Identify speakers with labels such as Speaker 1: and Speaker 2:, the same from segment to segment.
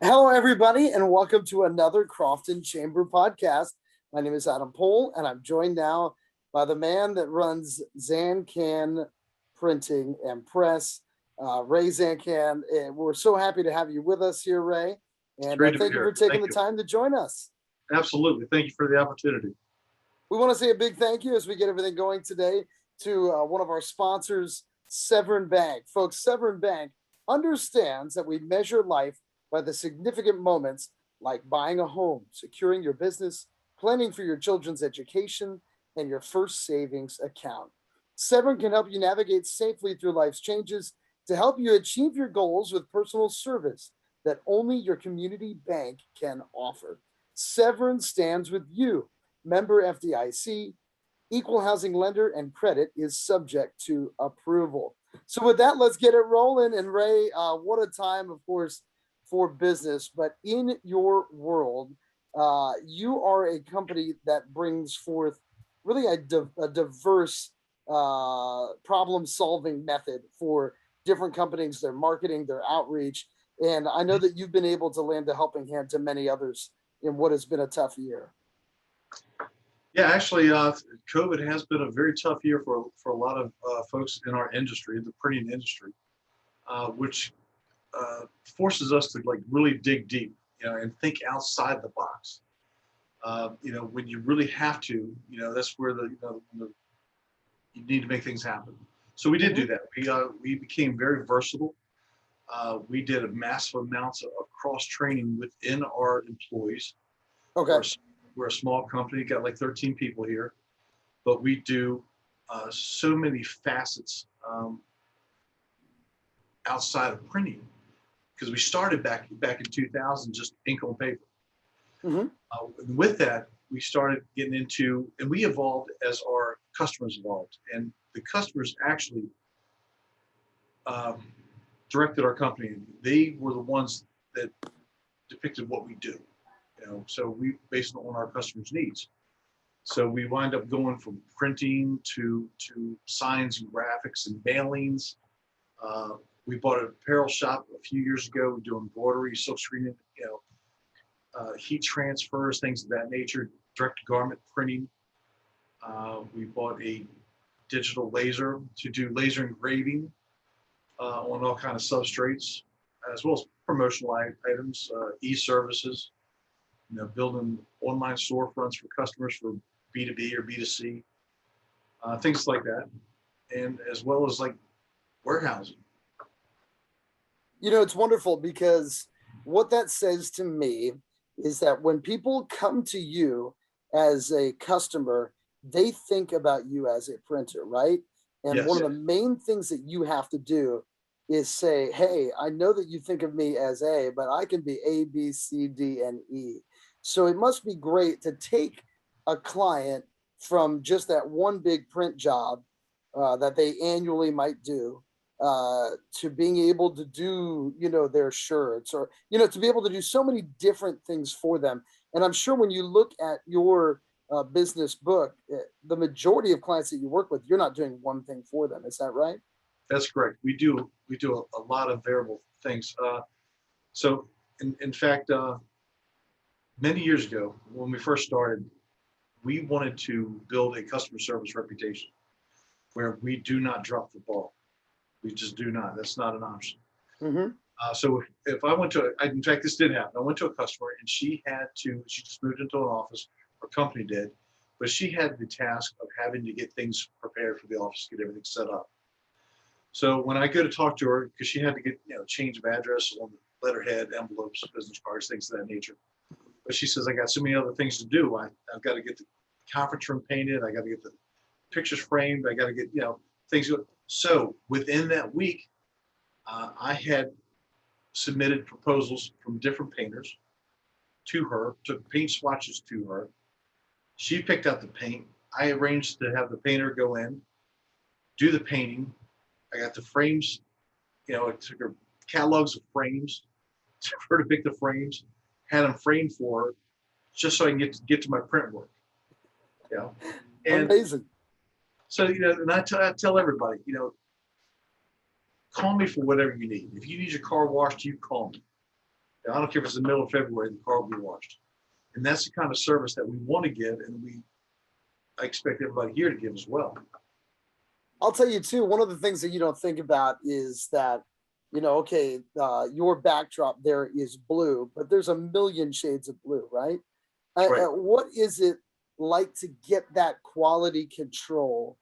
Speaker 1: Hello, everybody, and welcome to another Crofton Chamber Podcast. My name is Adam Pohl, and I'm joined now by the man that runs Zancan Printing and Press, Ray Zancan. And we're so happy to have you with us here, Ray.
Speaker 2: It's
Speaker 1: And
Speaker 2: great to be
Speaker 1: thank you for
Speaker 2: here.
Speaker 1: taking
Speaker 2: Thank
Speaker 1: the
Speaker 2: you.
Speaker 1: time to join us.
Speaker 2: Absolutely. Thank you for the opportunity.
Speaker 1: We want to say a big thank you as we get everything going today to one of our sponsors, Severn Bank. Folks, Severn Bank understands that we measure life by the significant moments like buying a home, securing your business, planning for your children's education, and your first savings account. Severn can help you navigate safely through life's changes to help you achieve your goals with personal service that only your community bank can offer. Severn stands with you, member FDIC, equal housing lender, and credit is subject to approval. So, with that, let's get it rolling. And Ray, what a time, of course, for business. But in your world, you are a company that brings forth really a diverse problem solving method for different companies, their marketing, their outreach. And I know that you've been able to lend a helping hand to many others in what has been a tough year.
Speaker 2: Yeah, actually, COVID has been a very tough year for a lot of folks in our industry, the printing industry, which forces us to like really dig deep, and think outside the box. When you really have to, that's where you need to make things happen. So we did do
Speaker 1: Mm-hmm.
Speaker 2: that. We became very versatile. We did a massive amounts of cross training within our employees.
Speaker 1: Okay.
Speaker 2: We're, we're a small company, got like 13 people here, but we do so many facets outside of printing because we started back in 2000 just ink on paper.
Speaker 1: Mm-hmm.
Speaker 2: With that, we started getting into, and we evolved as our customers evolved, and the customers actually um, directed our company. They were the ones that depicted what we do. So we based on our customers' needs. So we wind up going from printing to signs and graphics and mailings. Uh, we bought an apparel shop a few years ago. We do embroidery, silk screening, heat transfers, things of that nature, direct garment printing. We bought a digital laser to do laser engraving on all kind of substrates, as well as promotional items, e-services, building online storefronts for customers for B2B or B2C, things like that, and as well as like warehousing.
Speaker 1: It's wonderful because what that says to me is that when people come to you as a customer, they think about you as a printer, right? And one
Speaker 2: Yes,
Speaker 1: of the main things that you have to do is say, hey, I know that you think of me as A, but I can be A, B, C, D, and E. So it must be great to take a client from just that one big print job that they annually might do to being able to do their shirts, or to be able to do so many different things for them. And I'm sure when you look at your business book, the majority of clients that you work with, you're not doing one thing for them. Is that right?
Speaker 2: that's correct. We do a lot of variable things. So in fact, many years ago when we first started, we wanted to build a customer service reputation where we do not drop the ball. We just do not. That's not an option.
Speaker 1: Mm-hmm.
Speaker 2: So if I went to, in fact, this did happen. I went to a customer and she just moved into an office, her company did, but she had the task of having to get things prepared for the office, get everything set up. So when I go to talk to her, because she had to get, change of address on the letterhead, envelopes, business cards, things of that nature. But she says, I got so many other things to do. I've got to get the conference room painted. I got to get the pictures framed. I got to get, things. So within that week, I had submitted proposals from different painters to her, took paint swatches to her. She picked out the paint. I arranged to have the painter go in, do the painting. I got the frames, I took her catalogs of frames for her to pick the frames, had them framed for her, just so I can get to my print work. You know, and
Speaker 1: Amazing.
Speaker 2: so and I tell everybody, call me for whatever you need. If you need your car washed, you call me. I don't care if it's the middle of February, the car will be washed. And that's the kind of service that we want to give, and I expect everybody here to give as well.
Speaker 1: I'll tell you too, one of the things that you don't think about is that, okay, your backdrop there is blue, but there's a million shades of blue, right?
Speaker 2: Right.
Speaker 1: What is it like to get that quality control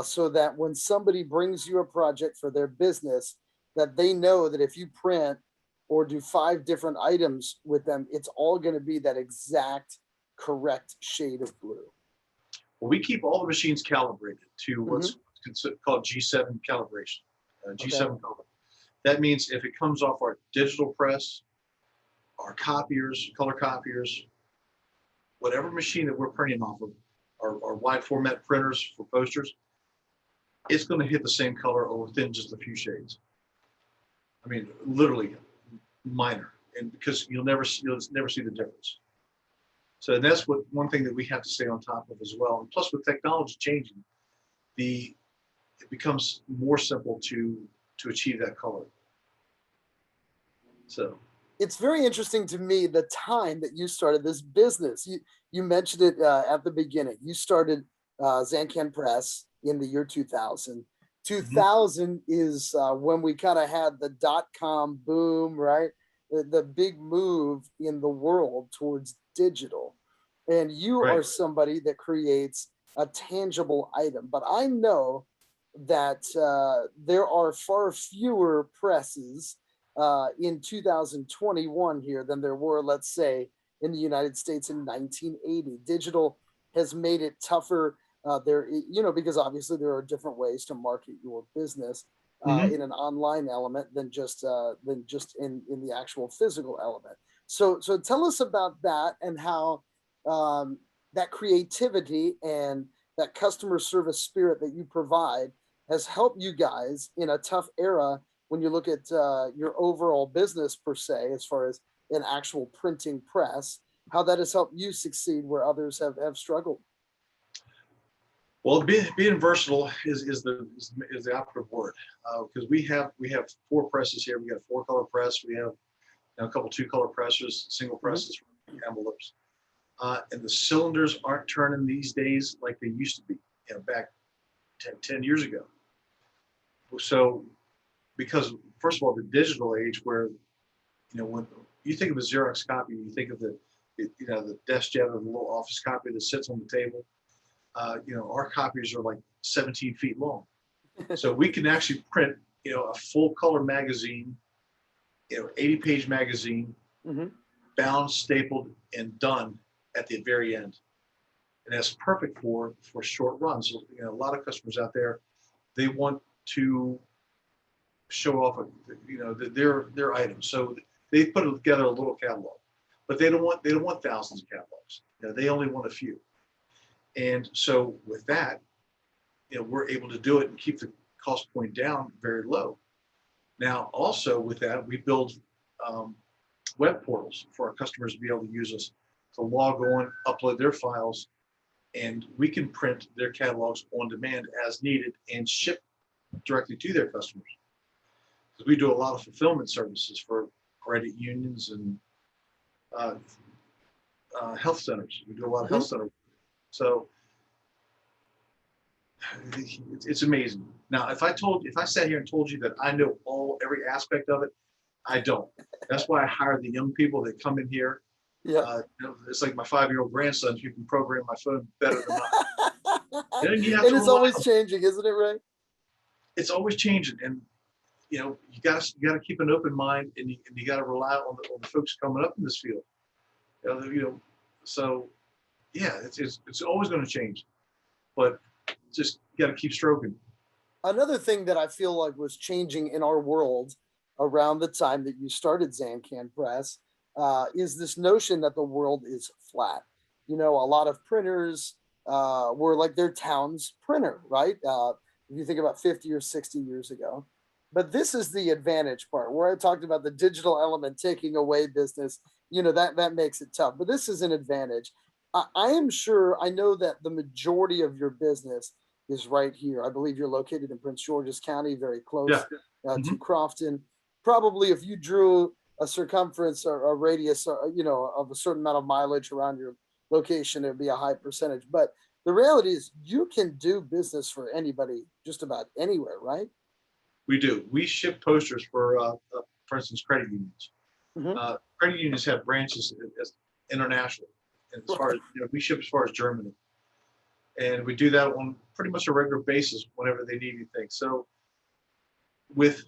Speaker 1: so that when somebody brings you a project for their business, that they know that if you print or do 5 different items with them, it's all going to be that exact correct shade of blue?
Speaker 2: Well, we keep all the machines calibrated to
Speaker 1: Mm-hmm.
Speaker 2: what's called G7 calibration,
Speaker 1: Okay.
Speaker 2: G7 color. That means if it comes off our digital press, our copiers, color copiers, whatever machine that we're printing off of, our wide format printers for posters, it's going to hit the same color or within just a few shades. I mean, literally minor, and because you'll never see the difference. So that's one thing that we have to stay on top of as well. And plus, with technology changing, it becomes more simple to achieve that color. So
Speaker 1: it's very interesting to me the time that you started this business. You mentioned it at the beginning. You started Zancan Press in the year 2000. 2000 is when we kind of had the .com boom, right? The big move in the world towards digital. And you
Speaker 2: Right.
Speaker 1: are somebody that creates a tangible item. But I know that there are far fewer presses in 2021 here than there were, let's say, in the United States in 1980. Digital has made it tougher because obviously there are different ways to market your business in an online element than just in the actual physical element. So tell us about that and how that creativity and that customer service spirit that you provide has helped you guys in a tough era when you look at your overall business per se, as far as an actual printing press, how that has helped you succeed where others have struggled.
Speaker 2: Well, being versatile is the operative word, because we have 4 presses here. We got a 4-color press. We have a couple 2-color presses, single presses for envelopes, and the cylinders aren't turning these days like they used to be, back 10 years ago. So, because first of all, the digital age, where when you think of a Xerox copy, you think of the desk jet or the little office copy that sits on the table. Our copies are like 17 feet long. So we can actually print, a full color magazine, 80-page magazine, bound, stapled, and done at the very end. And that's perfect for short runs. So, a lot of customers out there, they want to show off, their items. So they put together a little catalog, but they don't want thousands of catalogs. They only want a few. And so with that, we're able to do it and keep the cost point down very low. Now, also with that, we build web portals for our customers to be able to use us to log on, upload their files, and we can print their catalogs on demand as needed and ship directly to their customers. Because we do a lot of fulfillment services for credit unions and health centers. We do a lot of health centers. So it's amazing. Now, if I sat here and told you that I know every aspect of it, I don't. That's why I hire the young people that come in here. Yeah. It's like my 5-year-old grandson who can program my phone better than I. And
Speaker 1: it's always changing, isn't it, Ray? It's
Speaker 2: always changing, and you gotta keep an open mind, and you gotta rely on the folks coming up in this field. So yeah, it's always going to change, but just got to keep stroking.
Speaker 1: Another thing that I feel like was changing in our world around the time that you started Zancan Press is this notion that the world is flat. A lot of printers were like their town's printer, right? If you think about 50 or 60 years ago. But this is the advantage part where I talked about the digital element taking away business. That makes it tough. But this is an advantage. I am sure, I know that the majority of your business is right here. I believe you're located in Prince George's County, very close to Crofton. Probably if you drew a circumference or a radius, or, of a certain amount of mileage around your location, it'd be a high percentage. But the reality is you can do business for anybody just about anywhere, right?
Speaker 2: We do. We ship posters for instance, credit unions.
Speaker 1: Mm-hmm.
Speaker 2: Credit unions have branches as international, and as far as we ship as far as Germany, and we do that on pretty much a regular basis whenever they need anything. So with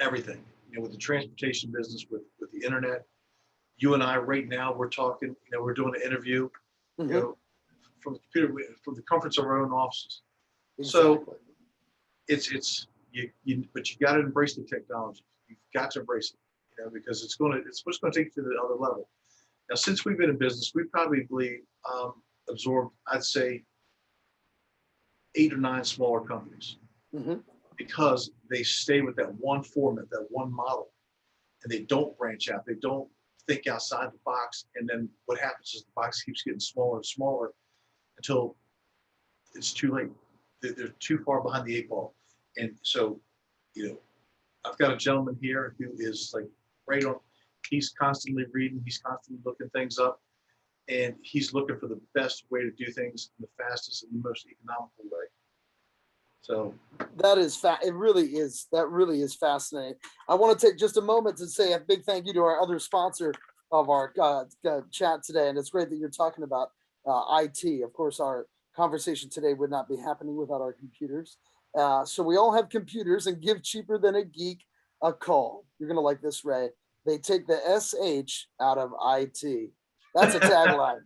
Speaker 2: everything, with the transportation business, with the internet, you and I right now we're talking. We're doing an interview,
Speaker 1: Mm-hmm.
Speaker 2: From the computer, from the comforts of our own offices.
Speaker 1: Exactly.
Speaker 2: So it's but you got to embrace the technology. You've got to embrace it, because it's what's going to take you to the other level. Now, since we've been in business, we probably absorbed, I'd say, 8 or 9 smaller companies,
Speaker 1: Mm-hmm.
Speaker 2: because they stay with that one format, that one model, and they don't branch out. They don't think outside the box. And then what happens is the box keeps getting smaller and smaller until it's too late. They're too far behind the 8 ball. And so, I've got a gentleman here who is like right on. He's constantly reading. He's constantly looking things up, and he's looking for the best way to do things in the fastest and the most economical way. So
Speaker 1: That is it really is. That really is fascinating. I want to take just a moment to say a big thank you to our other sponsor of our chat today, and it's great that you're talking about IT. Of course, our conversation today would not be happening without our computers. So we all have computers, and give Cheaper Than a Geek a call. You're gonna like this, Ray. They take the SH out of IT. That's a tagline.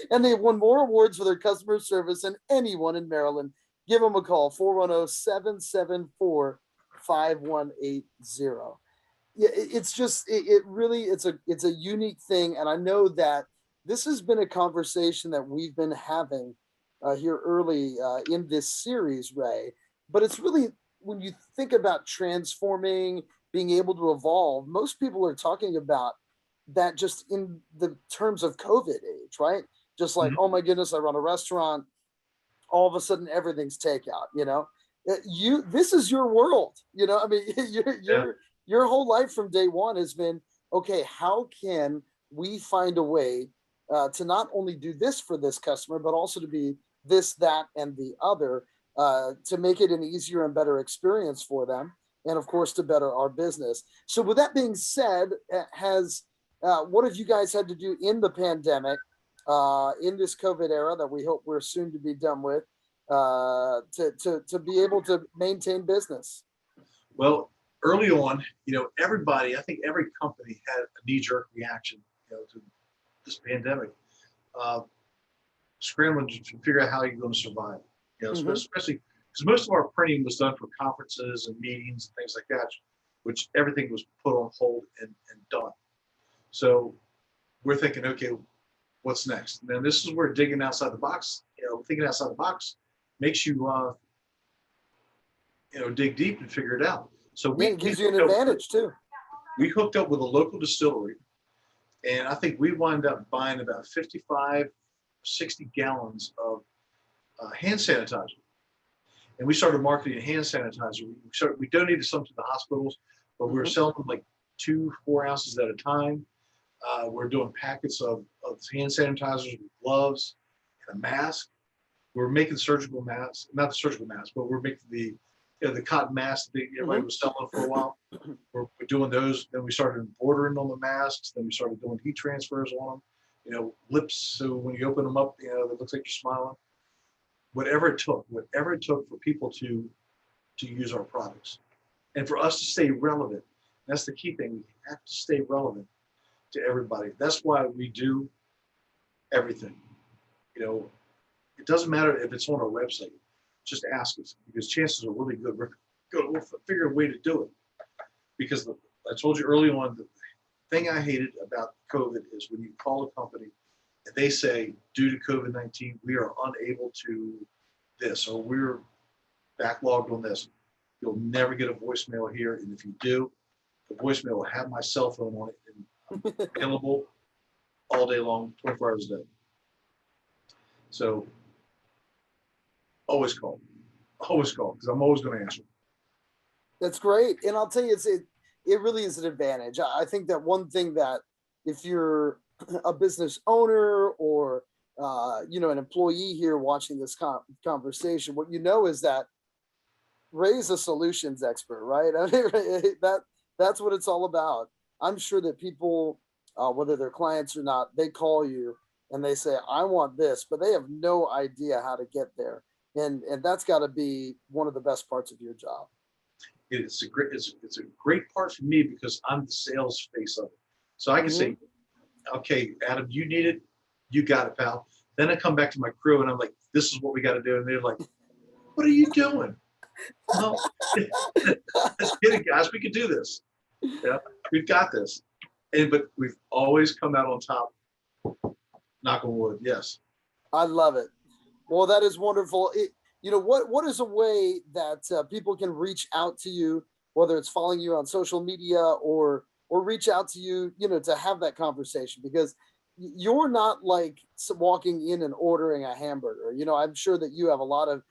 Speaker 1: And they've won more awards for their customer service than anyone in Maryland. Give them a call, 410-774-5180. Yeah, it's just it really it's a unique thing, and I know that this has been a conversation that we've been having here early in this series, Ray. But it's really, when you think about transforming, being able to evolve, most people are talking about that just in the terms of COVID age, right? Just like, oh my goodness, I run a restaurant. All of a sudden, everything's takeout. This is your world. I mean, your whole life from day one has been, okay, how can we find a way to not only do this for this customer, but also to be this, that, and the other, to make it an easier and better experience for them, and of course to better our business. So with that being said, what have you guys had to do in the pandemic, in this COVID era that we hope we're soon to be done with, to be able to maintain business?
Speaker 2: Well, early on, everybody, I think every company had a knee-jerk reaction, to this pandemic, scrambling to figure out how you're going to survive. Especially because most of our printing was done for conferences and meetings and things like that, which everything was put on hold and done. So we're thinking, okay, what's next? And then this is where digging outside the box, thinking outside the box makes you, dig deep and figure it out. So
Speaker 1: it gives you an advantage too.
Speaker 2: We hooked up with a local distillery, and I think we wound up buying about 55, 60 gallons of hand sanitizer. And we started marketing hand sanitizer. We donated some to the hospitals, but we were selling them like 2-4 ounces at a time. We're doing packets of hand sanitizers with gloves and a mask. We're making surgical masks, not the surgical masks, but we're making the cotton masks that everybody was selling for a while. We're doing those. Then we started embroidering on the masks. Then we started doing heat transfers on them. Lips, so when you open them up, it looks like you're smiling. Whatever it took for people to use our products, and for us to stay relevant. That's the key thing. We have to stay relevant to everybody. That's why we do everything. It doesn't matter if it's on our website. Just ask us, because chances are really good. We'll figure a way to do it. Because I told you early on, the thing I hated about COVID is when you call a company and they say, due to COVID-19, we are unable to this, or we're backlogged on this. You'll never get a voicemail here. And if you do, the voicemail will have my cell phone on it, and I'm available all day long, 24 hours a day. So always call, because I'm always going to answer.
Speaker 1: That's great. And I'll tell you, it really is an advantage. I think that one thing that if you're a business owner or an employee here watching this conversation, what you know is that Ray's a solutions expert, right? I mean, that's what it's all about. I'm sure that people, whether they're clients or not, they call you and they say, "I want this," but they have no idea how to get there, and that's got to be one of the best parts of your job.
Speaker 2: It's a great part for me because I'm the sales face of it. So I can say, okay, Adam, you need it, you got it, pal. Then I come back to my crew and I'm like, this is what we got to do, and they're like, what are you doing? Well, let's get it, guys. We can do this. Yeah, we've got this. But we've always come out on top. Knock on wood. Yes.
Speaker 1: I love it. Well, that is wonderful. What is a way that people can reach out to you, whether it's following you on social media or reach out to you, to have that conversation, because you're not like walking in and ordering a hamburger. I'm sure that you have a lot of,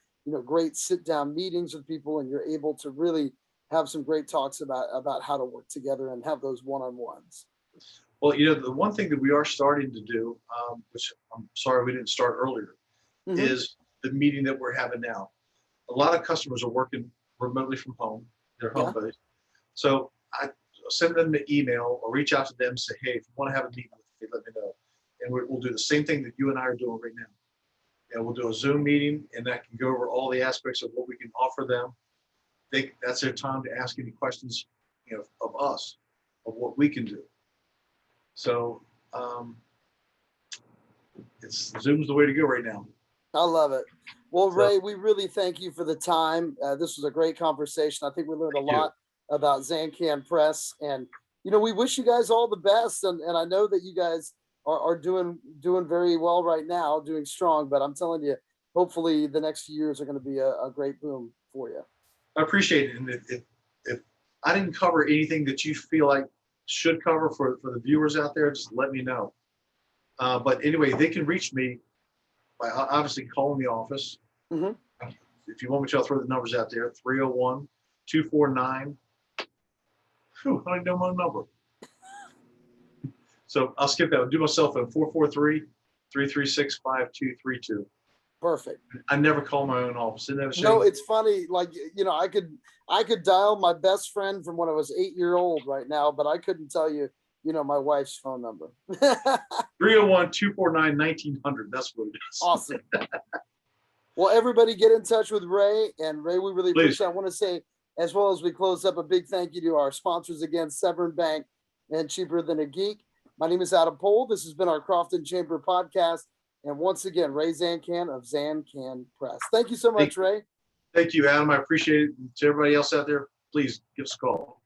Speaker 1: great sit down meetings with people, and you're able to really have some great talks about how to work together and have those one-on-ones.
Speaker 2: Well, the one thing that we are starting to do, which I'm sorry we didn't start earlier, is the meeting that we're having now. A lot of customers are working remotely from home, their home base. So I send them an email or reach out to them and say, hey, if you want to have a meeting with me, let me know. And we'll do the same thing that you and I are doing right now. And we'll do a Zoom meeting, and that can go over all the aspects of what we can offer them. That's their time to ask any questions, of us, of what we can do. So Zoom's the way to go right now.
Speaker 1: I love it. Well, Ray, we really thank you for the time. This was a great conversation. I think we learned a lot about Zancan Press, and we wish you guys all the best. And I know that you guys are doing very well right now, doing strong. But I'm telling you, hopefully the next few years are going to be a great boom for you.
Speaker 2: I appreciate it. And if I didn't cover anything that you feel like should cover for the viewers out there, just let me know. But anyway, they can reach me by obviously calling the office. If you want me to, I'll throw the numbers out there: 301-249. I don't even know my number. So I'll skip that. I'll do my cell phone: 443-336-5232.
Speaker 1: Perfect.
Speaker 2: I never call my own office.
Speaker 1: No, it's funny. Like, I could dial my best friend from when I was 8-year-old right now, but I couldn't tell you, my wife's phone number.
Speaker 2: 301-249-1900. That's what it is.
Speaker 1: Awesome. Well, everybody get in touch with Ray, and Ray, we really appreciate it. I want to say, as well as we close up, a big thank you to our sponsors again, Severn Bank and Cheaper Than a Geek. My name is Adam Pohl. This has been our Crofton Chamber Podcast. And once again, Ray Zancan of Zancan Press. Thank you so much, Ray.
Speaker 2: Thank you, Adam. I appreciate it. And to everybody else out there, please give us a call.